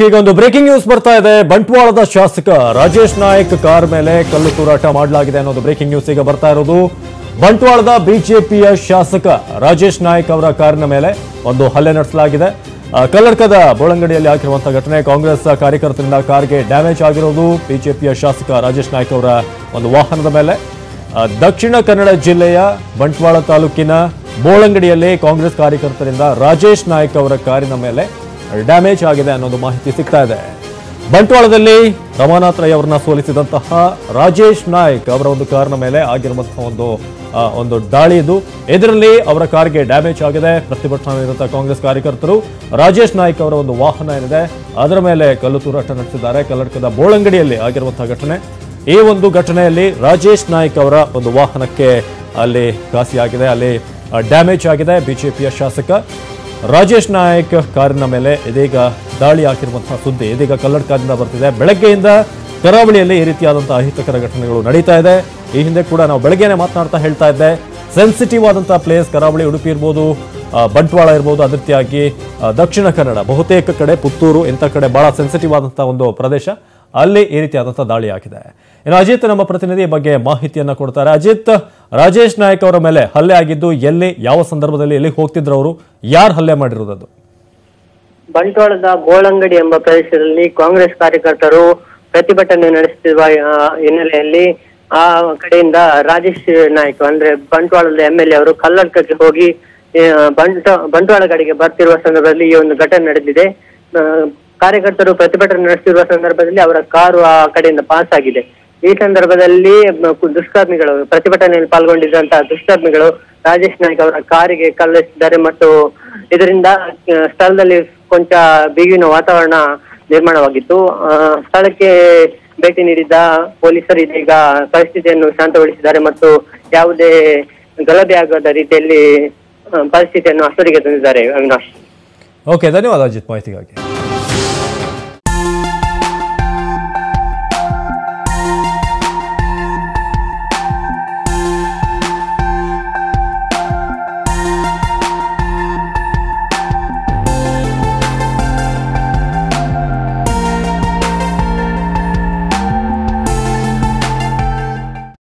ಈಗ ಒಂದು breaking news ಬರ್ತಾ ಇದೆ. ಬಂಟ್ವಾಳದ ಶಾಸಕ ರಾಜೇಶ್ ನಾಯ್ಕ್ ಕಾರ್ ಮೇಲೆ ಕಲ್ಲು ತೂರಾಟ ಮಾಡಲಾಗಿದೆ ಅನ್ನೋದು ಬ್ರೇಕಿಂಗ್ ನ್ಯೂಸ್ ಈಗ ಬರ್ತಾ ಇರೋದು. ಬಂಟ್ವಾಳದ ಬಿಜೆಪಿಯ ಶಾಸಕ ರಾಜೇಶ್ ನಾಯ್ಕ್ ಅವರ ಕಾರಿನ ಮೇಲೆ ಒಂದು ಹಲ್ಲೆ ನಡೆಸಲಾಗಿದೆ. ಕಲ್ಲಡ್ಕದ ಬೋಳಂಗಡಿಯಲ್ಲಿ ಆಗಿರುವಂತಹ ಘಟನೆ. ಕಾಂಗ್ರೆಸ್ ಕಾರ್ಯಕರ್ತರಿಂದ ಕಾರ್ಗೆ ಡ್ಯಾಮೇಜ್ ಆಗಿರೋದು. ಬಿಜೆಪಿಯ ಶಾಸಕ ರಾಜೇಶ್ ನಾಯ್ಕ್ ಅವರ ಒಂದು ವಾಹನದ ಮೇಲೆ ದಕ್ಷಿಣ ಕನ್ನಡ ಜಿಲ್ಲೆಯ ಬಂಟ್ವಾಳ ತಾಲೂಕಿನ ಬೋಳಂಗಡಿಯಲ್ಲಿ ಕಾಂಗ್ರೆಸ್ ಕಾರ್ಯಕರ್ತರಿಂದ ರಾಜೇಶ್ ನಾಯ್ಕ್ ಅವರ ಕಾರಿನ ಮೇಲೆ ಡ್ಯಾಮೇಜ್ ಆಗಿದೆ ಅನ್ನೋದು ಮಾಹಿತಿ ಸಿಗ್ತಾ ಇದೆ. ಬಂಟ್ವಾಳದಲ್ಲಿ ರಮಾನಾಥ್ ರೈ ಅವರನ್ನ ಸೋಲಿಸಿದಂತಹ ರಾಜೇಶ್ ನಾಯ್ಕ್ ಅವರ ಒಂದು ಕಾರಿನ ಮೇಲೆ ಆಗಿರುವಂತಹ ಒಂದು ದಾಳಿ ಇದು. ಇದರಲ್ಲಿ ಅವರ ಕಾರ್ಗೆ ಡ್ಯಾಮೇಜ್ ಆಗಿದೆ. ಪ್ರತಿಭಟನಾ ನಿರತ ಕಾಂಗ್ರೆಸ್ ಕಾರ್ಯಕರ್ತರು ರಾಜೇಶ್ ನಾಯ್ಕ್ ಅವರ ಒಂದು ವಾಹನ ಏನಿದೆ ಅದರ ಮೇಲೆ ಕಲ್ಲು ತೂರಾಟ ನಡೆಸಿದ್ದಾರೆ. ಕಲ್ಲಡ್ಕದ ಬೋಳಂಗಡಿಯಲ್ಲಿ ಆಗಿರುವಂತಹ ಘಟನೆ. ಈ ಒಂದು ಘಟನೆಯಲ್ಲಿ ರಾಜೇಶ್ ನಾಯ್ಕ್ ಅವರ ಒಂದು ವಾಹನಕ್ಕೆ ಅಲ್ಲಿ ಘಾಸಿಯಾಗಿದೆ, ಅಲ್ಲಿ ಡ್ಯಾಮೇಜ್ ಆಗಿದೆ. ಬಿಜೆಪಿಯ ಶಾಸಕ ರಾಜೇಶ್ ನಾಯ್ಕ್ ಕಾರಿನ ಮೇಲೆ ಇದೀಗ ದಾಳಿ ಹಾಕಿರುವಂತಹ ಸುದ್ದಿ ಇದೀಗ ಕಲ್ಲಡ್ಕದಿಂದ ಬರ್ತಿದೆ. ಬೆಳಗ್ಗೆಯಿಂದ ಕರಾವಳಿಯಲ್ಲಿ ಈ ರೀತಿಯಾದಂತಹ ಅಹಿತಕರ ಘಟನೆಗಳು ನಡೀತಾ ಇದೆ. ಈ ಹಿಂದೆ ಕೂಡ ನಾವು ಬೆಳಗ್ಗೆನೆ ಮಾತನಾಡ್ತಾ ಹೇಳ್ತಾ ಇದ್ದೆ, ಸೆನ್ಸಿಟಿವ್ ಆದಂತಹ ಪ್ಲೇಸ್ ಕರಾವಳಿ, ಉಡುಪಿ ಇರ್ಬೋದು, ಬಂಟ್ವಾಳ ಇರ್ಬೋದು, ಅದೇ ರೀತಿಯಾಗಿ ದಕ್ಷಿಣ ಕನ್ನಡ ಬಹುತೇಕ ಕಡೆ, ಪುತ್ತೂರು ಇಂಥ ಕಡೆ ಬಹಳ ಸೆನ್ಸಿಟಿವ್ ಆದಂತಹ ಒಂದು ಪ್ರದೇಶ. ಅಲ್ಲಿ ಈ ರೀತಿಯಾದಂತಹ ದಾಳಿ ಆಗಿದೆ. ಇನ್ನು ಅಜಿತ್ ನಮ್ಮ ಪ್ರತಿನಿಧಿ ಈ ಬಗ್ಗೆ ಮಾಹಿತಿಯನ್ನ ಕೊಡ್ತಾರೆ. ಅಜಿತ್, ರಾಜೇಶ್ ನಾಯ್ಕ್ ಅವರ ಮೇಲೆ ಹಲ್ಲೆ ಆಗಿದ್ದು ಎಲ್ಲಿ, ಯಾವ ಸಂದರ್ಭದಲ್ಲಿ, ಎಲ್ಲಿ ಹೋಗ್ತಿದ್ರು ಅವರು, ಯಾರು ಹಲ್ಲೆ ಮಾಡಿರೋದು? ಬಂಟ್ವಾಳದ ಬೋಳಂಗಡಿ ಎಂಬ ಪ್ರದೇಶದಲ್ಲಿ ಕಾಂಗ್ರೆಸ್ ಕಾರ್ಯಕರ್ತರು ಪ್ರತಿಭಟನೆ ನಡೆಸುತ್ತಿರುವ ಹಿನ್ನೆಲೆಯಲ್ಲಿ ಆ ಕಡೆಯಿಂದ ರಾಜೇಶ್ ನಾಯ್ಕ್ ಅಂದ್ರೆ ಬಂಟ್ವಾಳದ MLA ಅವರು ಕಲ್ಲಡ್ಕಕ್ಕೆ ಹೋಗಿ ಬಂಟ್ವಾಳ ಕಡೆಗೆ ಬರ್ತಿರುವ ಸಂದರ್ಭದಲ್ಲಿ ಈ ಒಂದು ಘಟನೆ ನಡೆದಿದೆ. ಕಾರ್ಯಕರ್ತರು ಪ್ರತಿಭಟನೆ ನಡೆಸುತ್ತಿರುವ ಸಂದರ್ಭದಲ್ಲಿ ಅವರ ಕಾರು ಆ ಕಡೆಯಿಂದ ಪಾಸ್ ಆಗಿದೆ. ಈ ಸಂದರ್ಭದಲ್ಲಿ ದುಷ್ಕರ್ಮಿಗಳು, ಪ್ರತಿಭಟನೆಯಲ್ಲಿ ಪಾಲ್ಗೊಂಡಿದ್ದಂತಹ ದುಷ್ಕರ್ಮಿಗಳು ರಾಜೇಶ್ ನಾಯ್ಕ್ ಅವರ ಕಾರಿಗೆ ಕಲ್ಲೆಸೆದಿದ್ದಾರೆ ಮತ್ತು ಇದರಿಂದ ಸ್ಥಳದಲ್ಲಿ ಕೊಂಚ ಬಿಗುವಿನ ವಾತಾವರಣ ನಿರ್ಮಾಣವಾಗಿತ್ತು. ಸ್ಥಳಕ್ಕೆ ಭೇಟಿ ನೀಡಿದ್ದ ಪೊಲೀಸರು ಇದೀಗ ಪರಿಸ್ಥಿತಿಯನ್ನು ಶಾಂತಗೊಳಿಸಿದ್ದಾರೆ ಮತ್ತು ಯಾವುದೇ ಗಲಭೆ ಆಗದ ರೀತಿಯಲ್ಲಿ ಪರಿಸ್ಥಿತಿಯನ್ನು ಹಸ್ತರಿಗೆ ತಂದಿದ್ದಾರೆ. ಅವಿನಾಶ್, ಓಕೆ, ಧನ್ಯವಾದ ಅಜಿತ್ ಮಾಹಿತಿಗಾಗಿ.